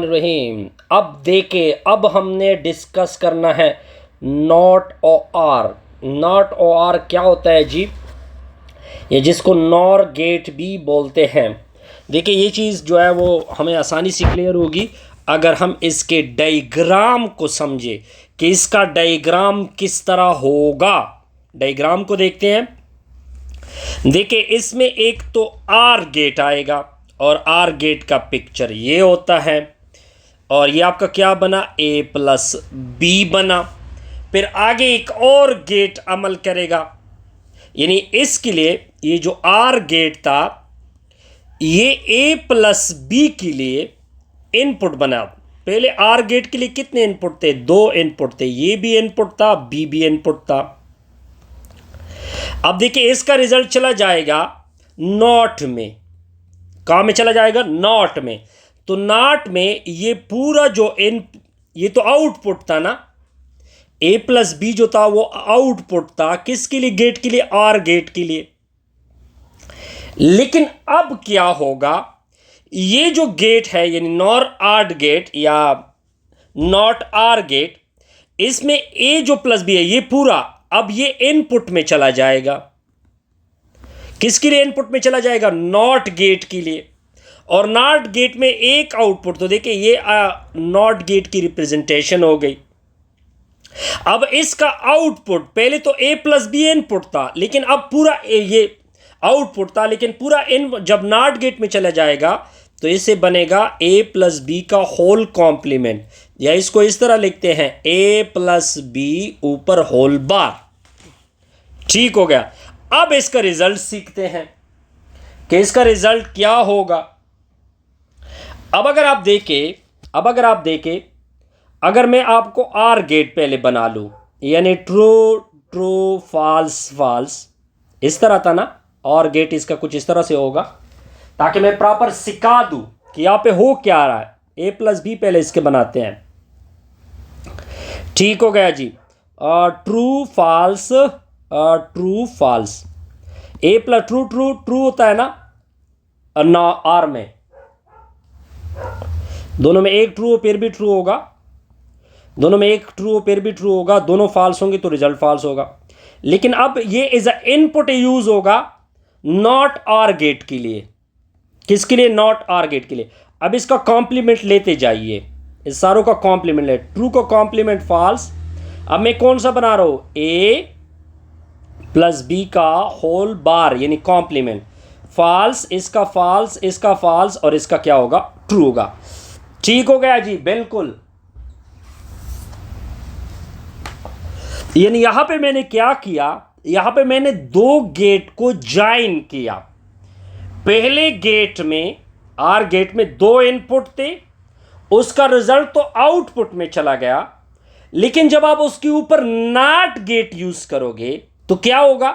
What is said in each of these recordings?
रहीम। अब देखे, अब हमने डिस्कस करना है नॉट और आर। नॉट और आर क्या होता है जी? ये जिसको नॉर गेट भी बोलते हैं। देखिए ये चीज़ जो है वो हमें आसानी से क्लियर होगी अगर हम इसके डायग्राम को समझे कि इसका डायग्राम किस तरह होगा। डायग्राम को देखते हैं। देखिए इसमें एक तो आर गेट आएगा और आर गेट का पिक्चर ये होता है और ये आपका क्या बना, ए प्लस बी बना। फिर आगे एक और गेट अमल करेगा, यानी इसके लिए ये जो आर गेट था ये ए प्लस बी के लिए इनपुट बना। पहले आर गेट के लिए कितने इनपुट थे? 2 इनपुट थे, ये भी इनपुट था, बी भी इनपुट था। अब देखिए इसका रिजल्ट चला जाएगा नॉट में। कहां में चला जाएगा? नॉट में। तो नॉट में ये पूरा जो ये तो आउटपुट था ना, ए प्लस बी जो था वो आउटपुट था किसके लिए? गेट के लिए, आर गेट के लिए। लेकिन अब क्या होगा, ये जो गेट है यानी नॉर आर गेट या नॉट आर गेट, इसमें ए जो प्लस बी है ये पूरा अब ये इनपुट में चला जाएगा। किसके लिए इनपुट में चला जाएगा? नॉट गेट के लिए। और नॉट गेट में एक आउटपुट, तो देखिए ये नॉट गेट की रिप्रेजेंटेशन हो गई। अब इसका आउटपुट, पहले तो ए प्लस बी इनपुट था लेकिन अब पूरा ये आउटपुट था, लेकिन पूरा जब नॉट गेट में चला जाएगा तो इससे बनेगा ए प्लस बी का होल कॉम्प्लीमेंट, या इसको इस तरह लिखते हैं ए प्लस बी ऊपर होल बार। ठीक हो गया। अब इसका रिजल्ट सीखते हैं कि इसका रिजल्ट क्या होगा। अब अगर आप देखें, अगर मैं आपको आर गेट पहले बना लूं, यानी ट्रू ट्रू फॉल्स फॉल्स, इस तरह था ना, और गेट इसका कुछ इस तरह से होगा ताकि मैं प्रॉपर सिखा दूं कि यहां पे हो क्या रहा है। ए प्लस बी पहले इसके बनाते हैं। ठीक हो गया जी। ट्रू फॉल्स, ट्रू फॉल्स, ए प्लस ट्रू ट्रू ट्रू होता है ना आर में, दोनों में एक ट्रू हो फिर भी ट्रू होगा, दोनों में एक ट्रू हो फिर भी ट्रू होगा, दोनों फॉल्स होंगे तो रिजल्ट फॉल्स होगा। लेकिन अब ये एज अ इनपुट यूज होगा नॉट आर गेट के लिए। किसके लिए? नॉट आर गेट के लिए। अब इसका कॉम्प्लीमेंट लेते जाइए, इस सारों का कॉम्प्लीमेंट ले। ट्रू का कॉम्प्लीमेंट फॉल्स। अब मैं कौन सा बना रहा हूं? ए प्लस बी का होल बार यानी कॉम्प्लीमेंट। फॉल्स, इसका फॉल्स, इसका फॉल्स और इसका क्या होगा? ट्रू होगा। ठीक हो गया जी, बिल्कुल। यानी यहां पे मैंने क्या किया, यहां पे मैंने 2 गेट को ज्वाइन किया। पहले गेट में, आर गेट में 2 इनपुट थे, उसका रिजल्ट तो आउटपुट में चला गया। लेकिन जब आप उसके ऊपर नॉट गेट यूज करोगे तो क्या होगा?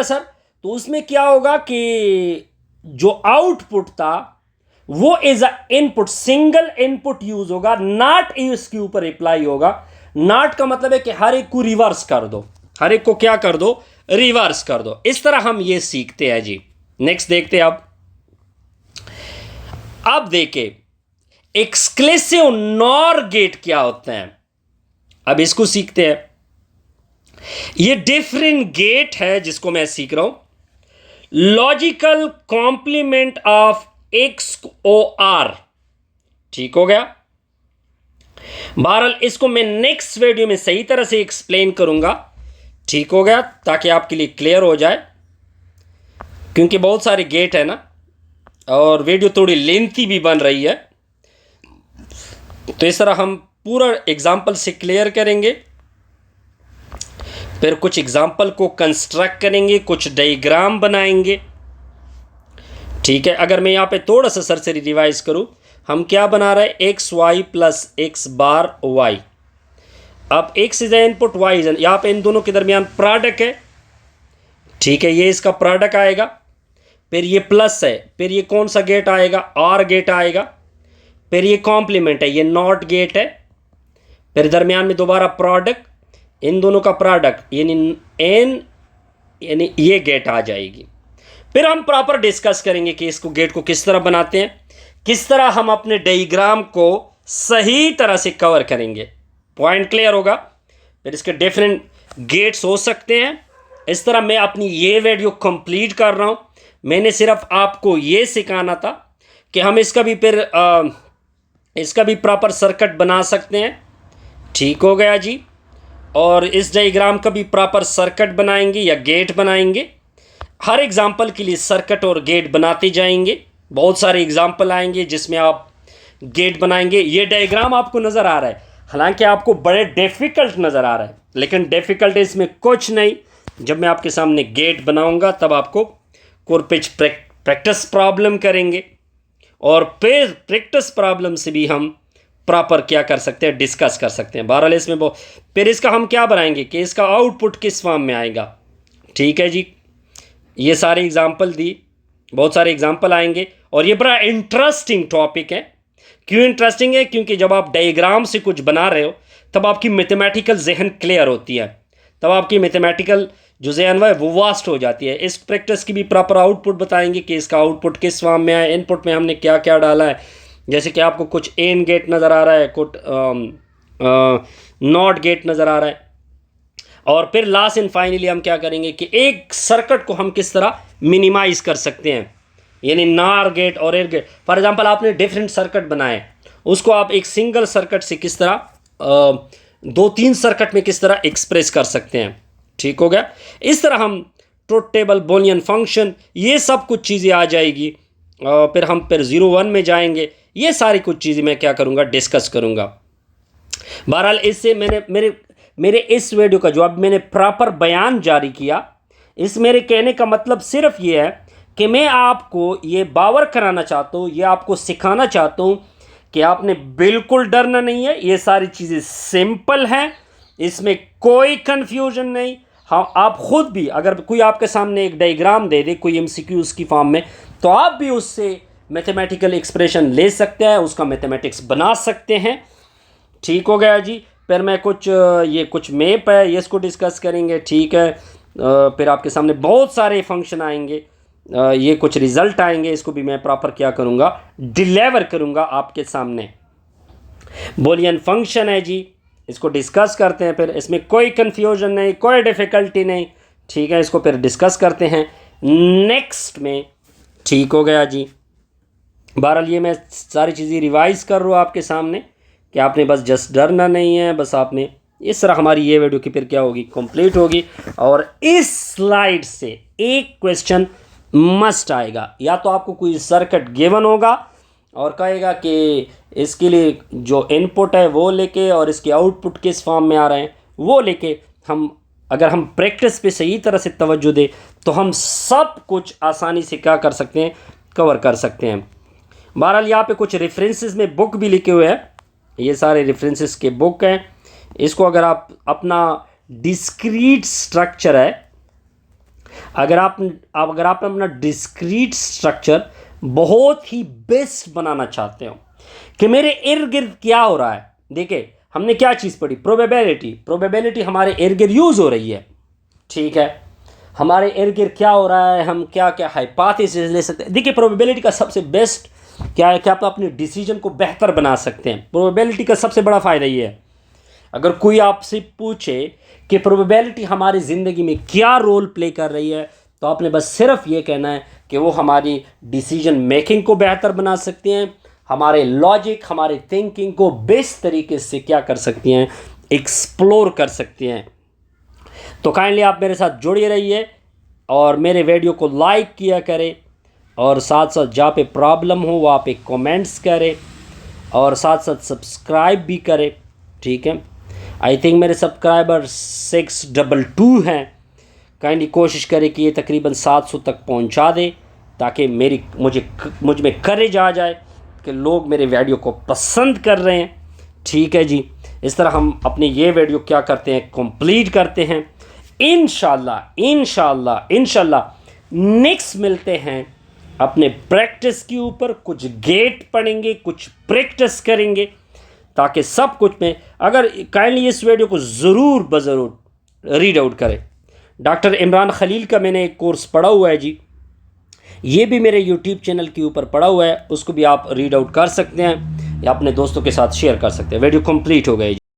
सर? तो उसमें क्या होगा कि जो आउटपुट था वो as a input, single input use होगा, नॉट इसके ऊपर अप्लाई होगा। नॉट का मतलब है कि हर एक को रिवर्स कर दो, हर एक को क्या कर दो? रिवर्स कर दो। इस तरह हम ये सीखते हैं जी। नेक्स्ट देखते हैं। अब देखें एक्सक्लूसिव नॉर गेट क्या होते हैं, अब इसको सीखते हैं। ये डिफरेंट गेट है जिसको मैं सीख रहा हूं। Logical complement of X O R. ठीक हो गया। बहरहाल इसको मैं नेक्स्ट वीडियो में सही तरह से एक्सप्लेन करूंगा। ठीक हो गया, ताकि आपके लिए क्लियर हो जाए, क्योंकि बहुत सारे गेट है ना और वीडियो थोड़ी लेंथी भी बन रही है। तो इस तरह हम पूरा एग्जाम्पल से क्लियर करेंगे, फिर कुछ एग्जाम्पल को कंस्ट्रक्ट करेंगे, कुछ डायग्राम बनाएंगे। ठीक है। अगर मैं यहाँ पे थोड़ा सा सरसरी रिवाइज करूँ, हम क्या बना रहे हैं? X Y plus X bar Y. अब X is input, Y is, यहाँ पे इन दोनों के दरमियान प्रोडक्ट है। ठीक है, ये इसका प्रोडक्ट आएगा, फिर ये प्लस है, फिर ये कौन सा गेट आएगा? आर गेट आएगा, फिर ये कॉम्प्लीमेंट है, ये नॉट गेट है, फिर दरमियान में दोबारा प्रोडक्ट, इन दोनों का प्रोडक्ट यानी एन, यानी ये गेट आ जाएगी। फिर हम प्रॉपर डिस्कस करेंगे कि इसको गेट को किस तरह बनाते हैं, किस तरह हम अपने डायग्राम को सही तरह से कवर करेंगे। पॉइंट क्लियर होगा। फिर इसके डिफरेंट गेट्स हो सकते हैं। इस तरह मैं अपनी ये वीडियो कंप्लीट कर रहा हूँ। मैंने सिर्फ आपको ये सिखाना था कि हम इसका भी प्रॉपर सर्किट बना सकते हैं। ठीक हो गया जी। और इस डायग्राम का भी प्रॉपर सर्किट बनाएंगे या गेट बनाएंगे। हर एग्जाम्पल के लिए सर्किट और गेट बनाते जाएंगे। बहुत सारे एग्जाम्पल आएंगे जिसमें आप गेट बनाएंगे। ये डायग्राम आपको नज़र आ रहा है, हालांकि आपको बड़े डिफ़िकल्ट नज़र आ रहा है, लेकिन डिफ़िकल्ट इसमें कुछ नहीं। जब मैं आपके सामने गेट बनाऊंगा तब आपको कुरपिच प्रैक्टिस प्रॉब्लम करेंगे, और फिर प्रैक्टिस प्रॉब्लम से भी हम प्रॉपर क्या कर सकते हैं, डिस्कस कर सकते हैं। बहरहाल इसमें फिर इसका हम क्या बनाएंगे कि इसका आउटपुट किस फॉर्म में आएगा। ठीक है जी। ये सारे एग्जाम्पल दी, बहुत सारे एग्जाम्पल आएंगे, और ये बड़ा इंटरेस्टिंग टॉपिक है। क्यों इंटरेस्टिंग है? क्योंकि जब आप डायग्राम से कुछ बना रहे हो तब आपकी मैथमेटिकल जहन क्लियर होती है, तब आपकी मैथमेटिकल जो जहन है वो वास्ट हो जाती है। इस प्रैक्टिस की भी प्रॉपर आउटपुट बताएंगे कि इसका आउटपुट किस फॉर्म में है, इनपुट में हमने क्या क्या डाला है। जैसे कि आपको कुछ एन गेट नज़र आ रहा है, कुछ नॉट गेट नज़र आ रहा है। और फिर लास्ट एंड फाइनली हम क्या करेंगे कि एक सर्किट को हम किस तरह मिनिमाइज कर सकते हैं, यानी नार गेट और एर गेट। फॉर एग्जांपल आपने डिफरेंट सर्किट बनाए, उसको आप एक सिंगल सर्किट से किस तरह दो तीन सर्किट में किस तरह एक्सप्रेस कर सकते हैं। ठीक हो गया। इस तरह हम ट्रुथ टेबल, बूलियन फंक्शन, ये सब कुछ चीज़ें आ जाएगी। फिर हम 0-1 में जाएंगे। ये सारी कुछ चीज़ें मैं क्या करूँगा, डिस्कस करूँगा। बहरहाल इससे मेरे इस वीडियो का जो अब मैंने प्रॉपर बयान जारी किया, इस मेरे कहने का मतलब सिर्फ ये है कि मैं आपको ये बावर कराना चाहता हूँ, ये आपको सिखाना चाहता हूँ कि आपने बिल्कुल डरना नहीं है। ये सारी चीज़ें सिंपल हैं, इसमें कोई कन्फ्यूजन नहीं। हाँ, आप खुद भी अगर कोई आपके सामने एक डायग्राम दे दे कोई MCQs की फॉर्म में, तो आप भी उससे मैथमेटिकल एक्सप्रेशन ले सकते हैं, उसका मैथमेटिक्स बना सकते हैं। ठीक हो गया जी। फिर मैं कुछ मैप है, ये इसको डिस्कस करेंगे। ठीक है। फिर आपके सामने बहुत सारे फंक्शन आएंगे, ये कुछ रिज़ल्ट आएंगे, इसको भी मैं प्रॉपर क्या करूँगा, डिलीवर करूँगा आपके सामने। बूलियन फंक्शन है जी, इसको डिस्कस करते हैं। फिर इसमें कोई कन्फ्यूजन नहीं, कोई डिफ़िकल्टी नहीं। ठीक है, इसको फिर डिस्कस करते हैं नेक्स्ट में। ठीक हो गया जी। बहरहाल ये मैं सारी चीज़ें रिवाइज़ कर रहा हूँ आपके सामने कि आपने बस जस्ट डरना नहीं है, बस आपने इस तरह हमारी ये वीडियो की फिर क्या होगी, कंप्लीट होगी। और इस स्लाइड से एक क्वेश्चन मस्ट आएगा, या तो आपको कोई सर्किट गिवन होगा और कहेगा कि इसके लिए जो इनपुट है वो लेके और इसके आउटपुट किस फॉर्म में आ रहे हैं वो लेके अगर हम प्रैक्टिस पे सही तरह से तवज्जो दें तो हम सब कुछ आसानी से क्या कर सकते हैं, कवर कर सकते हैं। बहरहाल यहाँ पे कुछ रेफरेंसेस में बुक भी लिखे हुए हैं, ये सारे रेफरेंसेस के बुक हैं। इसको अगर आप अपना डिस्क्रीट स्ट्रक्चर है, अगर आप अपना डिस्क्रीट स्ट्रक्चर बहुत ही बेस्ट बनाना चाहते हो कि मेरे इर्द गिर्द क्या हो रहा है। देखिए हमने क्या चीज़ पढ़ी, प्रोबेबिलिटी हमारे इर्द गिर्द यूज़ हो रही है। ठीक है, हमारे इर्द गिर्द क्या हो रहा है, हम क्या क्या हाइपोथेसिस ले सकते हैं। देखिए प्रोबेबिलिटी का सबसे बेस्ट क्या है कि आप अपने डिसीजन को बेहतर बना सकते हैं। प्रोबेबिलिटी का सबसे बड़ा फ़ायदा ये है, अगर कोई आपसे पूछे कि प्रोबेबिलिटी हमारी ज़िंदगी में क्या रोल प्ले कर रही है, तो आपने बस सिर्फ ये कहना है कि वो हमारी डिसीजन मेकिंग को बेहतर बना सकती हैं, हमारे लॉजिक, हमारे थिंकिंग को बेस्ट तरीके से क्या कर सकती हैं, एक्सप्लोर कर सकती हैं। तो काइंडली आप मेरे साथ जुड़े रहिए और मेरे वीडियो को लाइक किया करें, और साथ साथ जहाँ पे प्रॉब्लम हो वहाँ पे कमेंट्स करें, और साथ साथ सब्सक्राइब भी करें। ठीक है, आई थिंक मेरे सब्सक्राइबर 622 हैं। काइंडली कोशिश करें कि ये तकरीबन 700 तक पहुंचा दें, ताकि मुझ में करेज आ जाए कि लोग मेरे वीडियो को पसंद कर रहे हैं। ठीक है जी, इस तरह हम अपनी ये वीडियो क्या करते हैं, कंप्लीट करते हैं। इंशाल्लाह नेक्स्ट मिलते हैं अपने प्रैक्टिस के ऊपर, कुछ गेट पढ़ेंगे, कुछ प्रैक्टिस करेंगे, ताकि सब कुछ में अगर काइंडली इस वीडियो को ज़रूर रीड आउट करें। डॉक्टर इमरान खलील का मैंने एक कोर्स पढ़ा हुआ है जी, ये भी मेरे यूट्यूब चैनल के ऊपर पड़ा हुआ है, उसको भी आप रीड आउट कर सकते हैं या अपने दोस्तों के साथ शेयर कर सकते हैं। वीडियो कंप्लीट हो गई।